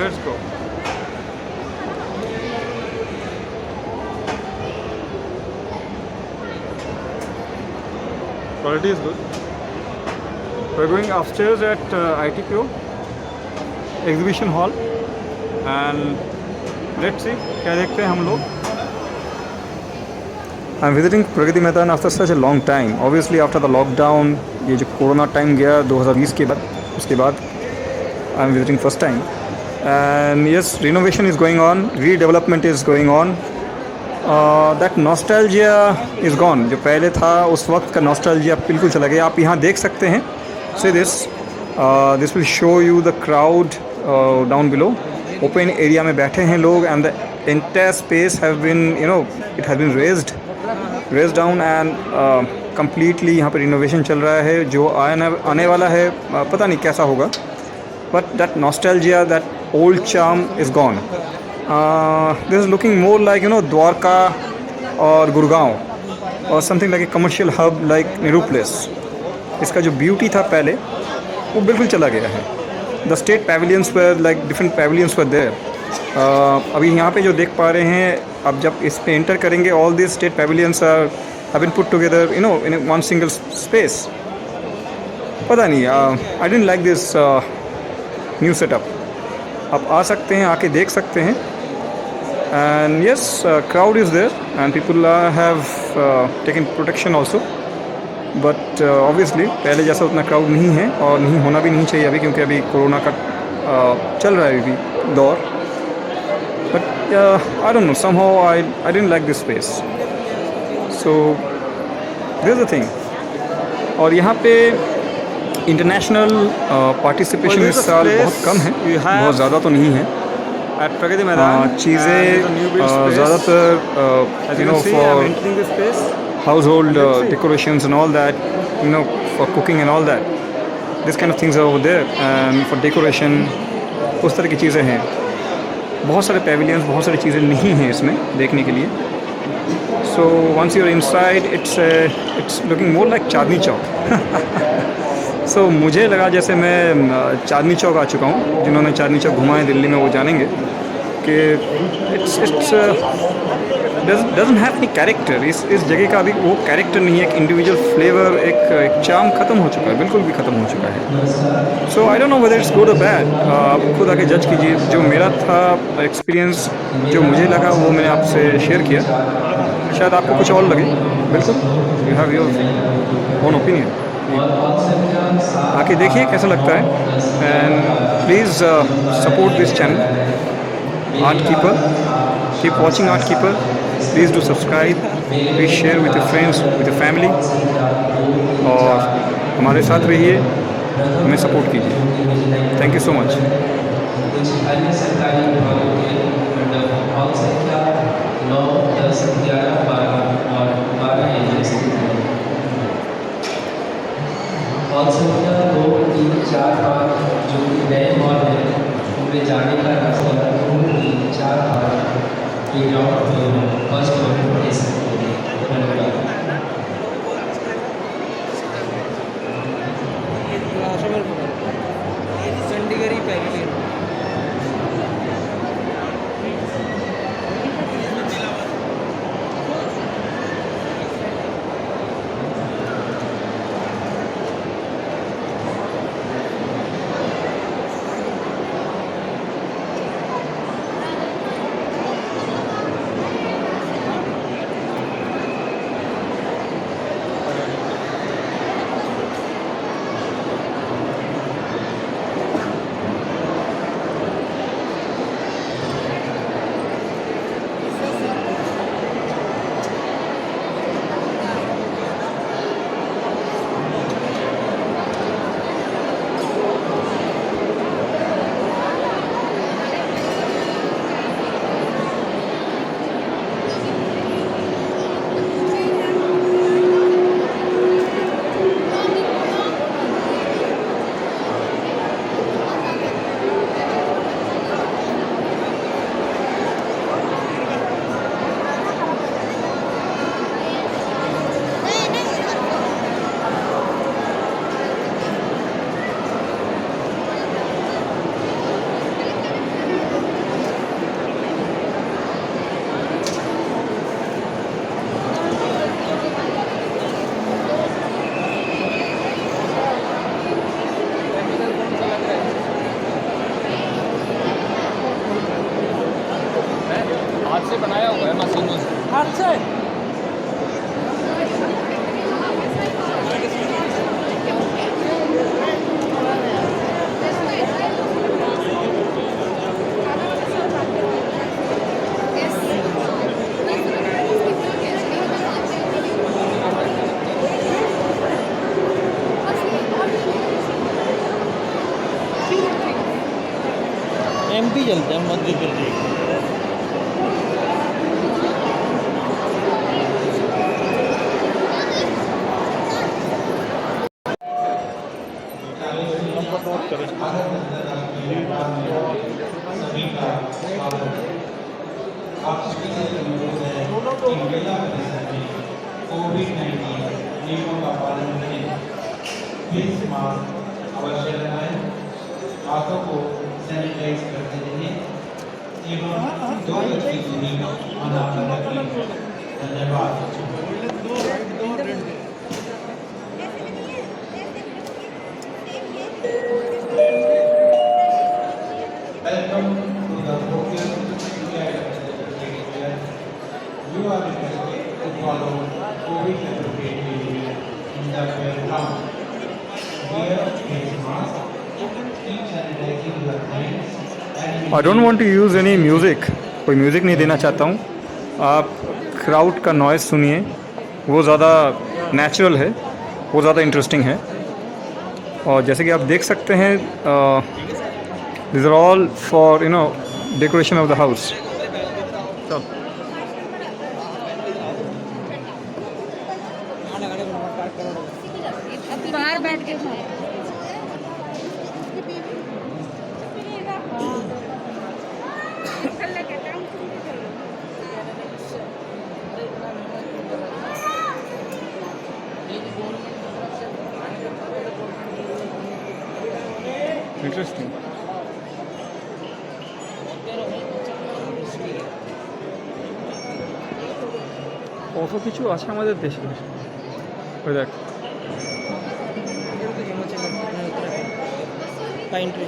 Let's go. Quality is good. We're going upstairs at ITPO exhibition hall and let's see क्या देखते हैं हम लोग. I'm visiting Pragati Maidan after such a long time. Obviously after the lockdown, ये जो corona time गया 2020 के बाद, उसके बाद I'm visiting first time. And yes, renovation is going on, redevelopment is going on. That nostalgia is gone. जो पहले था उस वक्त का nostalgia बिल्कुल चला गया. आप यहाँ देख सकते हैं. See this. This will show you the crowd down below. Open area में बैठे हैं लोग and the entire space have been, it has been raised down and completely यहाँ पर renovation चल रहा है. जो आने वाला है पता नहीं कैसा होगा. But that nostalgia, that old charm is gone. This is looking more like Dwarka or Gurgaon or something like a commercial hub like Nehru Place. इसका जो beauty था पहले वो बिल्कुल चला गया है. The state pavilions were like different pavilions were there. अभी यहाँ पे जो देख पा रहे हैं, अब जब इस पे enter करेंगे, all these state pavilions have been put together in one single space. पता नहीं, I didn't like this new setup. आप आ सकते हैं, आके देख सकते हैं. And yes, crowd is there and people have taken protection also. But obviously पहले जैसा उतना क्राउड नहीं है और नहीं होना भी नहीं चाहिए अभी, क्योंकि अभी कोरोना का चल रहा है अभी दौर. But I don't no, somehow I didn't like this space. So this is the thing. और यहाँ पे इंटरनेशनल पार्टिसिपेशन इस साल बहुत कम है, बहुत ज़्यादा तो नहीं है. प्रगति मैदान चीज़ें ज़्यादातर for household decorations and all that, for cooking and all that, this kind of things are over there. And for decoration उस तरह की चीज़ें हैं. बहुत सारे पेविलियंस, बहुत सारी चीज़ें नहीं हैं इसमें देखने के लिए. So once you are inside, it's looking more like Chandni Chowk. So मुझे लगा जैसे मैं चांदनी चौक आ चुका हूँ. जिन्होंने चांदनी चौक घुमा है दिल्ली में वो जानेंगे कि it's doesn't have any character. इस जगह का अभी वो कैरेक्टर नहीं है. एक इंडिविजुअल फ्लेवर, एक चार्म ख़त्म हो चुका है, बिल्कुल भी ख़त्म हो चुका है. So I don't know whether it's good और बैड. आप खुद आके जज कीजिए. जो मेरा था एक्सपीरियंस, जो मुझे लगा वो मैंने आपसे शेयर किया. शायद आपको कुछ और लगे. बिल्कुल, you have your own opinion. आके देखिए कैसा लगता है. And please support this channel art keeper. Keep watching art keeper. Please do subscribe. Please share with your friends, with your family. और हमारे साथ रहिए, हमें सपोर्ट कीजिए. Thank you so much. संख्या 2, 3, 4, 5 जो कि नए हॉल है, उनमें जाने का रास्ता 2, 3, 4, 5 के ग्राउंड फ्लोर में फर्स्ट फ्लोर में ले सकते हैं. धन्यवाद. चंडीगढ़ पैविलियन. एमपी चलते हैं, मध्य प्रदेश। नंबर नोट करें। कोविड-19 नियमों का पालन करें, फेस मास्क अवश्य लगाएं, हाथों को सैनिटाइज करते रहें एवं 2 गज की दूरी बनाकर रखें। धन्यवाद। Welcome to the Focus India Secretariat. You are requested to follow COVID appropriate behavior in the background. Wear face mask, keep sanitizing your hands. I don't want to use any music, कोई music नहीं देना चाहता हूँ। आप crowd का noise सुनिए, वो ज़्यादा नेचुरल है, वो ज़्यादा इंटरेस्टिंग है। और जैसे कि आप देख सकते हैं, this are all for decoration of the house. बाहर बैठ के इंटरेस्टिंग। কত কিছু আছে আমাদের দেশে, ওই দেখ। Pine tree.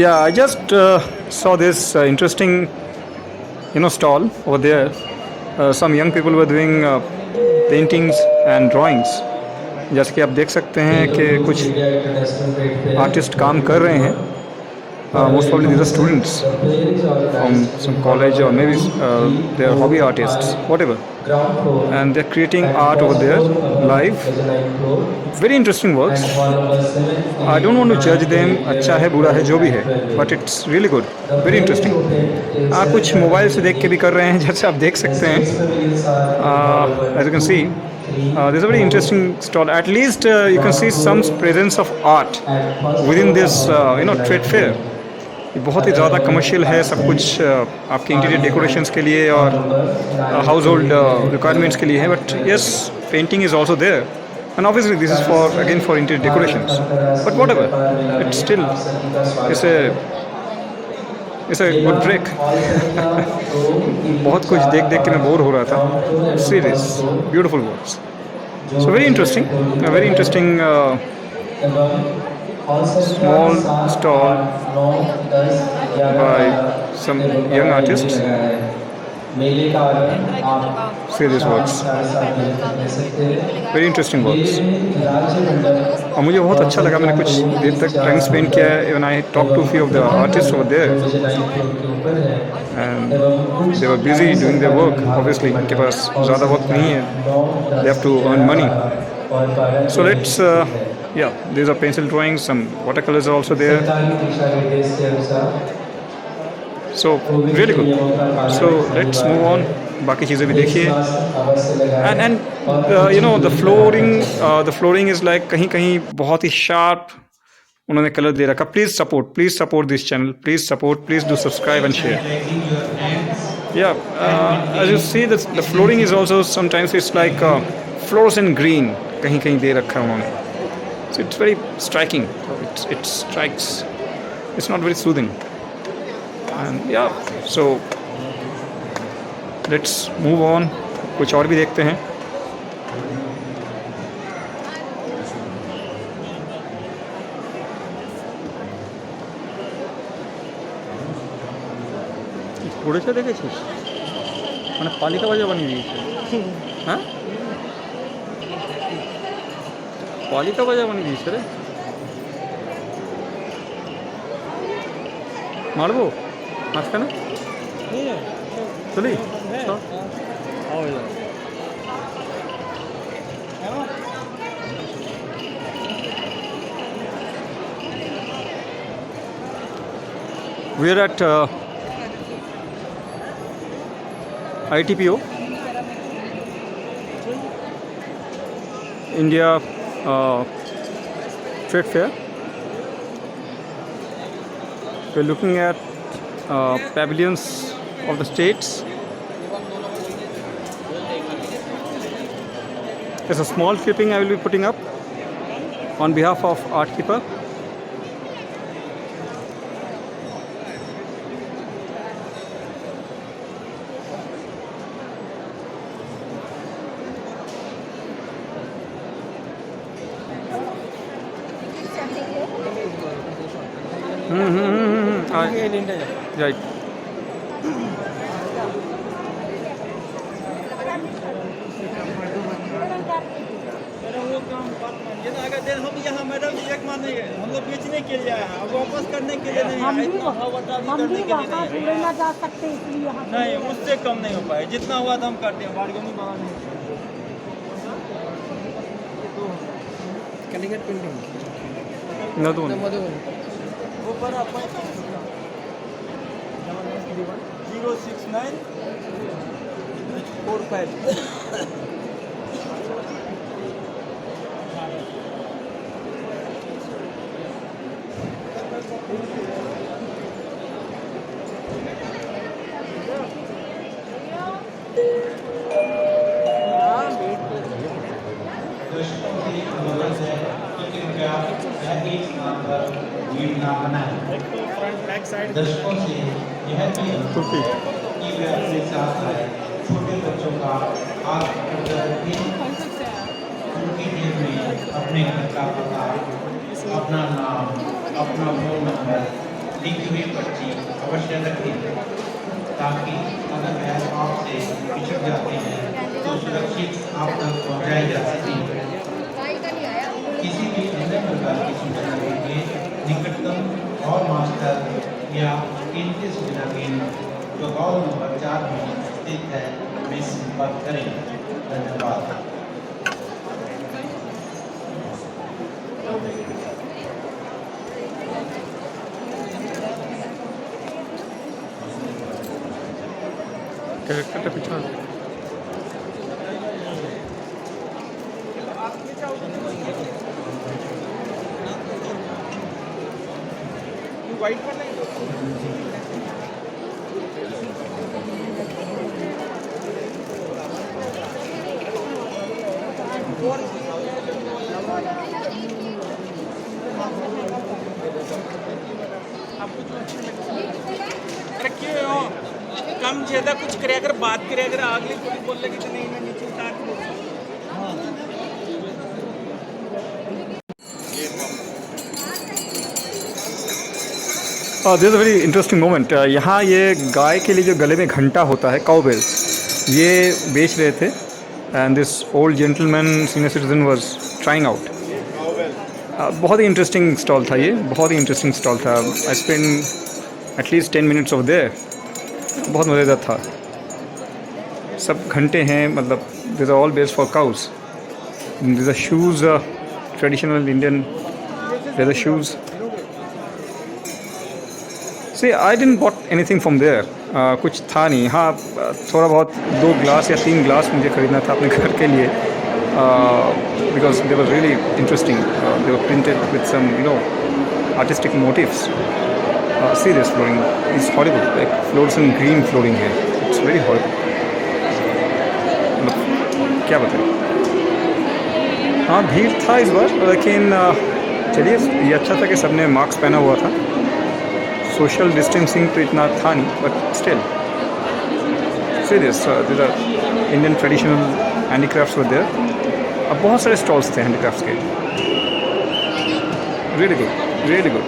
Yeah, I just saw this interesting, stall over there. Some young people were doing paintings and drawings. जैसे कि आप देख सकते हैं कि कुछ आर्टिस्ट काम कर रहे हैं। Most probably these are students from some college or maybe they are hobby artists, whatever. And they're creating art over there live. Very interesting works. I don't want to judge them, अच्छा है बुरा है जो भी है, but it's really good, very interesting. कुछ mobile से देख के भी कर रहे हैं, जैसे आप देख सकते हैं। As you can see, this is a very interesting stall. At least you can see some presence of art within this trade fair. ये बहुत ही ज़्यादा कमर्शियल है सब कुछ, आपके इंटीरियर डेकोरेशंस के लिए और हाउस होल्ड रिक्वायरमेंट्स के लिए है। But yes, painting is also there and obviously this is for again for interior decorations, but whatever, it's still it's a good break. बहुत कुछ देख देख के मैं बोर हो रहा था। Serious beautiful works, so very interesting small stall by some young artists. See these works, very interesting works. और मुझे बहुत अच्छा लगा, मैंने कुछ देर तक टाइम स्पेंड किया है। Even I talked to a few of the artists over there and they were busy doing their work. Obviously उनके पास ज़्यादा वक्त नहीं है, they have to earn money. So let's yeah, these are pencil drawings, some watercolors are also there. So really good. So let's move on. बाकी चीज़ें भी देखिए। And the flooring is like कहीं बहुत ही sharp उन्होंने कलर दे रखा। Please support this channel. Please do subscribe and share. Yeah, as you see, the flooring is also sometimes it's like fluorescent green कहीं दे रखा है उन्होंने। So it's very striking. It strikes. It's not very soothing. And yeah, so let's move on. कुछ और भी देखते हैं। পড়েছে দেখেছিস, মানে পালিকা বাজা বানিয়ে দিয়েছে। হ্যাঁ, পালিকা বাজা বানিয়ে দিয়েছে রে। মারবো মাঝখানে চলি। We are at ITPO, India Trade Fair. We're looking at pavilions of the states. There's a small clipping I will be putting up on behalf of Artkeeper. Right. मेरा वो काम बात मानिए ना, अगर हम यहाँ मैडम एक मानेंगे हम लोग बेचने के लिए आए हैं, अब वापस करने के लिए नहीं आए, इतना हवाटा भी करने के लिए नहीं छोड़े ना जा सकते इसलिए यहाँ है। नहीं, उससे कम नहीं हो पाए, जितना हुआ तो हम करते हैं, बारगेनिंग बना नहीं। Another one. वो बड़ा 06945। दर्शकों से अनुरोध है कि कृपया एक स्थान पर भीड़ न बनाएं। दर्शकों से यह भी अनुरोध है कि वे अपने साथ आए छोटे बच्चों का हाथ पकड़कर रखें। उनकी जेब में अपने घर का पता, अपना नाम, अपना फोन नंबर लिखी हुई पर्ची अवश्य रखें, ताकि अगर वह आपसे पिछड़ जाते हैं तो सुरक्षित आप तक पहुँचाए जा सकें। किसी भी अन्य प्रकार की सूचना के लिए निकटतम और मास्टर या केंद्रीय सूचना केंद्र जो गाँव नंबर 4 में स्थित है में संपर्क करें। धन्यवाद। कैरेक्टर पीछा वाइट पर नहीं अरे क्यों कम ज्यादा कुछ करे, अगर बात करे, अगर अगले कोई बोल लगे तो नहीं मैं नीचे उतार के this a very interesting moment. यहाँ ये गाय के लिए जो गले में घंटा होता है, काउबेल्स, ये बेच रहे थे and this old gentleman senior citizen was trying out. बहुत ही इंटरेस्टिंग स्टॉल था ये, बहुत ही इंटरेस्टिंग स्टॉल था। I spend at least 10 minutes of there. बहुत मज़ेदार था। सब घंटे हैं, मतलब this are all based for cows. This are shoes, traditional Indian leather shoes. See, I didn't bought anything from there. कुछ था नहीं। हाँ, थोड़ा बहुत 2 ग्लास या 3 ग्लास मुझे ख़रीदना था अपने घर के लिए, because they were really interesting. They were printed with some, artistic motifs. See this flooring, it's horrible. Like fluorescent green flooring है, it's very horrible. क्या बताएं। हाँ, भीड़ था इस बार, लेकिन चलिए ये अच्छा था कि सबने मास्क पहना हुआ था। सोशल डिस्टेंसिंग तो इतना था नहीं, but still see this this are Indian traditional handicrafts were there. अब बहुत सारे स्टॉल्स थे हैंडीक्राफ्ट्स के। Really good, really good.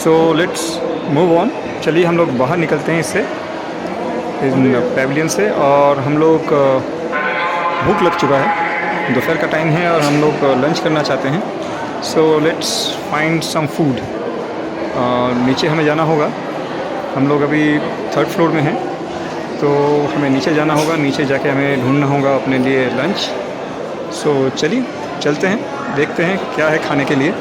So let's move on. चलिए हम लोग बाहर निकलते हैं इससे, इन पेविलियन से, और हम लोग भूख लग चुका है, दोपहर का टाइम है और हम लोग लंच करना चाहते हैं। So let's find some food. नीचे हमें जाना होगा, हम लोग अभी 3rd फ्लोर में हैं, तो हमें नीचे जाना होगा, नीचे जाके हमें ढूंढना होगा अपने लिए लंच। सो चलिए चलते हैं, देखते हैं क्या है खाने के लिए।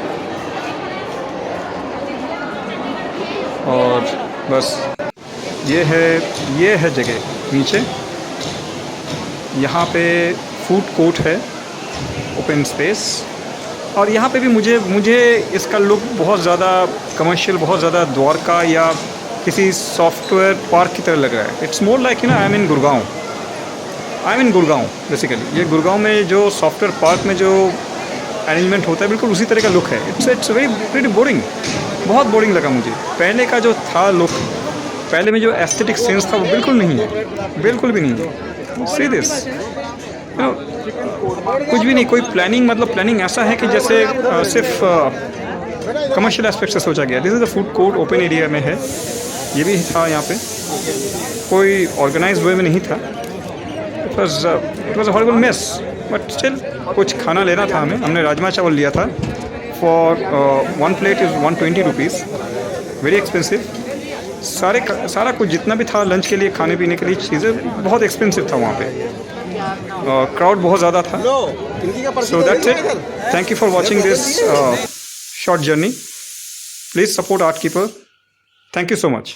और बस ये है जगह नीचे, यहाँ पे फूड कोर्ट है, ओपन स्पेस, और यहाँ पे भी मुझे इसका लुक बहुत ज़्यादा कमर्शियल, बहुत ज़्यादा द्वारका या किसी सॉफ्टवेयर पार्क की तरह लग रहा है। It's more like I am in Gurgaon basically. ये गुड़गांव में जो सॉफ्टवेयर पार्क में जो अरेंजमेंट होता है बिल्कुल उसी तरह का लुक है। इट्स वेरी बोरिंग, बहुत बोरिंग लगा मुझे। पहले का जो था लुक, पहले में जो एस्थेटिक सेंस था वो बिल्कुल नहीं है, बिल्कुल भी नहीं है। सी दिस, कुछ भी नहीं, कोई प्लानिंग, मतलब प्लानिंग ऐसा है कि जैसे सिर्फ कमर्शियल एस्पेक्ट से सोचा गया। This is the food court, open area में है, ये भी था, यहाँ पे कोई ऑर्गेनाइज वे में नहीं था। It was a horrible mess, but still कुछ खाना लेना था हमें। हमने राजमा चावल लिया था, for 1 plate is 120 rupees, very expensive. सारा कुछ जितना भी था लंच के लिए, खाने पीने के लिए चीज़ें, बहुत एक्सपेंसिव था वहाँ पे। क्राउड बहुत ज़्यादा था। So that's it, thank you for watching this short journey. Please support art keeper. Thank you so much.